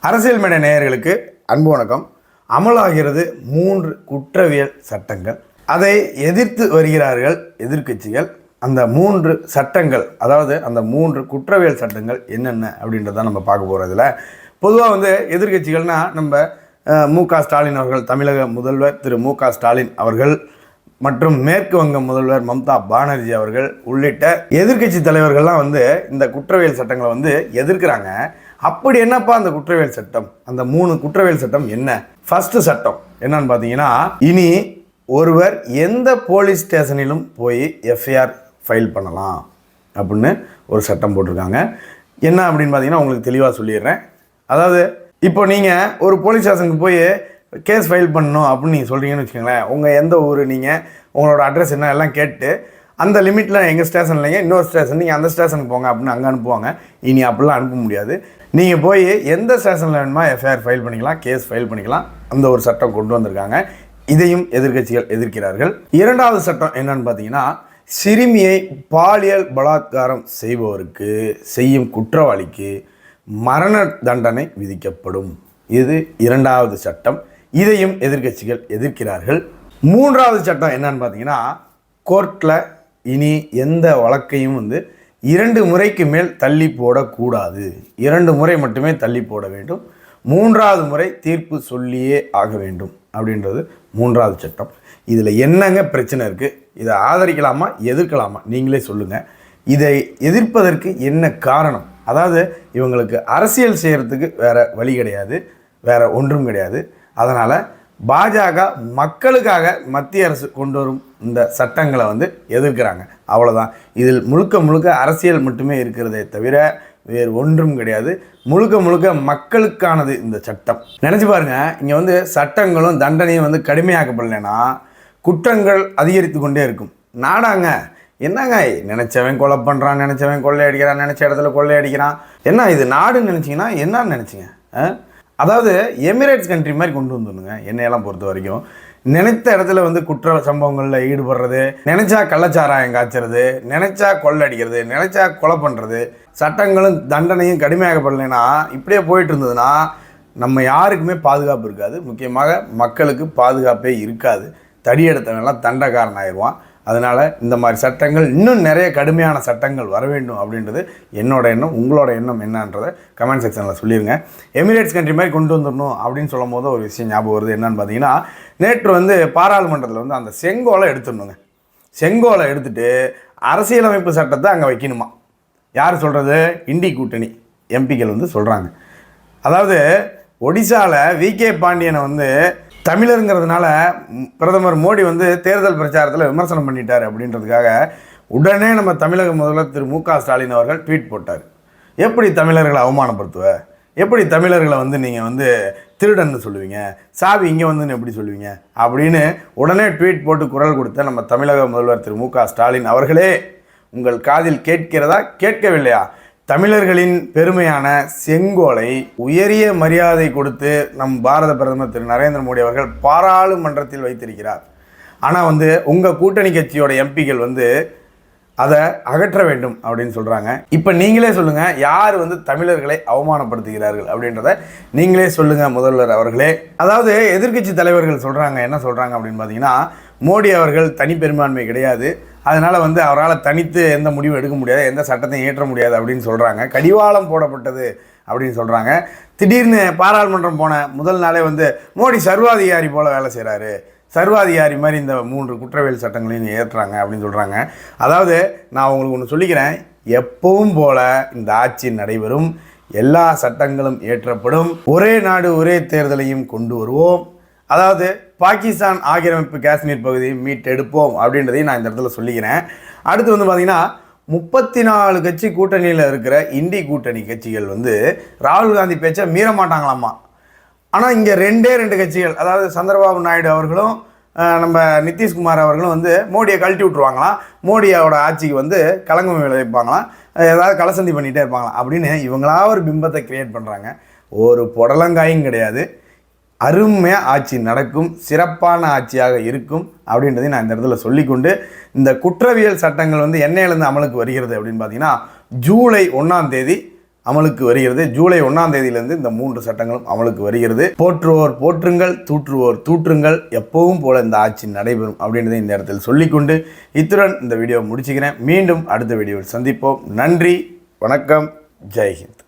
அரசியல் மேடை நேயர்களுக்கு அன்பு வணக்கம். அமலாகிறது 3 குற்றவியல் சட்டங்கள். அதை எதிர்த்து வருகிறார்கள் எதிர்க்கட்சிகள். அந்த 3 சட்டங்கள், அதாவது அந்த 3 குற்றவியல் சட்டங்கள் என்னென்ன அப்படின்றத நம்ம பார்க்க போகிறதுல, பொதுவாக எதிர்க்கட்சிகள்னால் நம்ம மு.க. ஸ்டாலின் அவர்கள், தமிழக முதல்வர் திரு மு.க. ஸ்டாலின் அவர்கள் மற்றும் மேற்கு வங்க முதல்வர் மம்தா பானர்ஜி அவர்கள் உள்ளிட்ட எதிர்க்கட்சி தலைவர்கள்லாம் இந்த குற்றவியல் சட்டங்களை எதிர்க்கிறாங்க. அப்படி என்னப்பா அந்த குற்றவியல் சட்டம்? அந்த 3 குற்றவியல் சட்டம் என்ன? ஃபர்ஸ்ட் சட்டம் என்னன்னு பார்த்தீங்கன்னா, இனி ஒருவர் எந்த போலீஸ் ஸ்டேஷனிலும் போய் எஃப்ஐஆர் ஃபைல் பண்ணலாம் அப்படின்னு ஒரு சட்டம் போட்டிருக்காங்க. என்ன அப்படின்னு பார்த்தீங்கன்னா, உங்களுக்கு தெளிவாக சொல்லிடுறேன். அதாவது இப்போ நீங்கள் ஒரு போலீஸ் ஸ்டேஷனுக்கு போய் கேஸ் ஃபைல் பண்ணணும் அப்படின்னு நீங்கள் சொல்கிறீங்கன்னு வச்சுக்கோங்களேன். உங்கள் எந்த ஊர், நீங்கள் உங்களோட அட்ரஸ் என்ன எல்லாம் கேட்டு அந்த லிமிட்டில் எங்கள் ஸ்டேஷன் இல்லைங்க, இன்னொரு ஸ்டேஷன், நீங்கள் அந்த ஸ்டேஷனுக்கு போங்க அப்படின்னு அங்கே அனுப்புவாங்க. இனி அப்படிலாம் அனுப்ப முடியாது. நீங்கள் போய் எந்த ஸ்டேஷனில் வேணுமா எஃப்ஐஆர் ஃபைல் பண்ணிக்கலாம், கேஸ் ஃபைல் பண்ணிக்கலாம். அந்த ஒரு சட்டம் கொண்டு வந்திருக்காங்க. இதையும் எதிர்க்கட்சிகள் எதிர்க்கிறார்கள். இரண்டாவது சட்டம் என்னன்னு பார்த்தீங்கன்னா, சிறுமியை பாலியல் பலாத்காரம் செய்பவருக்கு, செய்யும் குற்றவாளிக்கு மரண தண்டனை விதிக்கப்படும். இது இரண்டாவது சட்டம். இதையும் எதிர்க்கட்சிகள் எதிர்க்கிறார்கள். மூன்றாவது சட்டம் என்னன்னு பார்த்தீங்கன்னா, கோர்ட்டில் இனி எந்த வழக்கையும் 2 முறைக்கு மேல் தள்ளி போடக்கூடாது. 2 முறை மட்டுமே தள்ளி போட வேண்டும். 3வது முறை தீர்ப்பு சொல்லியே ஆக வேண்டும் அப்படின்றது 3வது சட்டம். இதில் என்னங்க பிரச்சனை இருக்குது? இதை ஆதரிக்கலாமா எதிர்க்கலாமா நீங்களே சொல்லுங்கள். இதை எதிர்ப்பதற்கு என்ன காரணம்? அதாவது இவங்களுக்கு அரசியல் செய்கிறதுக்கு வேறு வழி கிடையாது, வேறு ஒன்றும் கிடையாது. அதனால் பாஜக மக்களுக்காக மத்திய அரசு கொண்டு வரும் இந்த சட்டங்களை எதிர்க்கிறாங்க. அவ்வளோதான். இதில் முழுக்க அரசியல் மட்டுமே இருக்கிறதே தவிர வேறு ஒன்றும் கிடையாது. முழுக்க மக்களுக்கானது இந்த சட்டம். நினச்சி பாருங்கள், இங்கே சட்டங்களும் தண்டனையும் கடுமையாக்கப்படலைன்னா குற்றங்கள் அதிகரித்து கொண்டே இருக்கும். நாடாங்க என்னங்க, நினச்சவன் கொலை பண்ணுறான், நினச்சவன் கொள்ளையடிக்கிறான், நினச்ச இடத்துல கொள்ளையடிக்கிறான். என்ன இது நாடுன்னு நினச்சிங்கன்னா என்னன்னு நினச்சிங்க? அதாவது எமிரேட்ஸ் கண்ட்ரி மாதிரி கொண்டு வந்துடுங்க. என்னையெல்லாம் பொறுத்த வரைக்கும் நினைத்த இடத்துல குற்ற சம்பவங்களில் ஈடுபடுறது, நினைச்சா கள்ளச்சாராயம் காய்ச்சறது, நினைச்சா கொள்ளடிக்கிறது, நினைச்சா கொலை பண்ணுறது, சட்டங்களும் தண்டனையும் கடுமையாகப்படலைன்னா இப்படியே போயிட்டு இருந்ததுன்னா நம்ம யாருக்குமே பாதுகாப்பு இருக்காது. முக்கியமாக மக்களுக்கு பாதுகாப்பே இருக்காது. தடி எடுத்தவங்கெல்லாம் தண்டக்காரன் ஆயிடுவான். அதனால் இந்த மாதிரி சட்டங்கள், இன்னும் நிறைய கடுமையான சட்டங்கள் வர வேண்டும் அப்படின்றது என்னோட எண்ணம். உங்களோட எண்ணம் என்னன்றதை கமெண்ட் செக்ஷனில் சொல்லிடுங்க. எமிரேட்ஸ் கண்ட்ரி மாதிரி கொண்டு வந்துடணும் அப்படின்னு சொல்லும் போது ஒரு விஷயம் ஞாபகம் வருது. என்னன்னு பார்த்தீங்கன்னா, நேற்று பாராளுமன்றத்தில் அந்த செங்கோலை எடுத்துடணுங்க. செங்கோலை எடுத்துகிட்டு அரசியலமைப்பு சட்டத்தை அங்கே வைக்கணுமா. யார் சொல்கிறது? இண்டி கூட்டணி எம்பிக்கள் சொல்கிறாங்க. அதாவது ஒடிசாவில் வி.கே. பாண்டியனை தமிழருங்கிறதுனால பிரதமர் மோடி தேர்தல் பிரச்சாரத்தில் விமர்சனம் பண்ணிட்டார் அப்படின்றதுக்காக உடனே நம்ம தமிழக முதல்வர் திரு மு.க. ஸ்டாலின் அவர்கள் ட்வீட் போட்டார். எப்படி தமிழர்களை அவமானப்படுத்துவ? எப்படி தமிழர்களை நீங்கள் திருடன்னு சொல்லுவீங்க? சாவி இங்கே எப்படி சொல்லுவீங்க? அப்படின்னு உடனே ட்வீட் போட்டு குரல் கொடுத்த நம்ம தமிழக முதல்வர் திரு மு.க. ஸ்டாலின் அவர்களே, உங்கள் காதில் கேட்கிறதா, கேட்கவில்லையா? தமிழர்களின் பெருமையான செங்கோலை உயரிய மரியாதை கொடுத்து நம் பாரத பிரதமர் திரு நரேந்திர மோடி அவர்கள் பாராளுமன்றத்தில் வைத்திருக்கிறார். ஆனால் உங்கள் கூட்டணி கட்சியோட எம்பிக்கள் அதை அகற்ற வேண்டும் அப்படின்னு சொல்கிறாங்க. இப்போ நீங்களே சொல்லுங்கள், யார் தமிழர்களை அவமானப்படுத்துகிறார்கள் அப்படின்றத நீங்களே சொல்லுங்கள் முதல்வர் அவர்களே. அதாவது எதிர்க்கட்சி தலைவர்கள் சொல்கிறாங்க. என்ன சொல்கிறாங்க அப்படின்னு பார்த்தீங்கன்னா, மோடி அவர்கள் தனிப்பெரும்பான்மை கிடையாது, அதனால் அவரால் தனித்து எந்த முடிவும் எடுக்க முடியாது, எந்த சட்டத்தையும் இயற்ற முடியாது அப்படின்னு சொல்கிறாங்க. கடிவாளம் போடப்பட்டது அப்படின்னு சொல்கிறாங்க. திடீர்னு பாராளுமன்றம் போன முதல் நாளே மோடி சர்வாதிகாரி போல் வேலை செய்கிறாரு, சர்வாதிகாரி மாதிரி இந்த 3 குற்றவியல் சட்டங்களையும் ஏற்றுறாங்க அப்படின்னு சொல்கிறாங்க. அதாவது நான் உங்களுக்கு ஒன்று சொல்லிக்கிறேன், எப்பவும் போல் இந்த ஆட்சி நடைபெறும், எல்லா சட்டங்களும் ஏற்றப்படும், ஒரே நாடு ஒரே தேர்தலையும் கொண்டு வருவோம், அதாவது பாகிஸ்தான் ஆக்கிரமிப்பு காஷ்மீர் பகுதியை மீட்டெடுப்போம் அப்படின்றதையும் நான் இந்த இடத்துல சொல்லிக்கிறேன். அடுத்து பார்த்தீங்கன்னா, 34 கட்சி கூட்டணியில் இருக்கிற இண்டி கூட்டணி கட்சிகள் ராகுல் காந்தி பேச்சை மீற மாட்டாங்களாமா. ஆனால் இங்கே 2 கட்சிகள், அதாவது சந்திரபாபு நாயுடு அவர்களும் நம்ம நிதிஷ்குமார் அவர்களும் மோடியை கழட்டி விட்ருவாங்களாம். மோடியோட ஆட்சிக்கு களங்கம் விளைவிப்பாங்களாம், ஏதாவது கலசந்தி பண்ணிகிட்டே இருப்பாங்களாம் அப்படின்னு இவங்களா ஒரு பிம்பத்தை கிரியேட் பண்ணுறாங்க. ஒரு புடலங்காயும் கிடையாது. அருமையாக ஆட்சி நடக்கும், சிறப்பான ஆட்சியாக இருக்கும் அப்படின்றதையும் நான் இந்த இடத்துல சொல்லிக்கொண்டு, இந்த குற்றவியல் சட்டங்கள் என்னையிலேருந்து அமலுக்கு வருகிறது அப்படின்னு பார்த்தீங்கன்னா, ஜூலை 1ஆம் தேதி அமலுக்கு வருகிறது. ஜூலை 1ஆம் தேதியிலிருந்து இந்த 3 சட்டங்களும் அமலுக்கு வருகிறது. போற்றுவோர் போற்றுங்கள், தூற்றுவோர் தூற்றுங்கள், எப்பவும் போல இந்த ஆட்சி நடைபெறும் அப்படின்றத இந்த இடத்தில் சொல்லிக்கொண்டு இத்துடன் இந்த வீடியோ முடிச்சுக்கிறேன். மீண்டும் அடுத்த வீடியோவில் சந்திப்போம். நன்றி, வணக்கம், ஜெய்ஹிந்த்.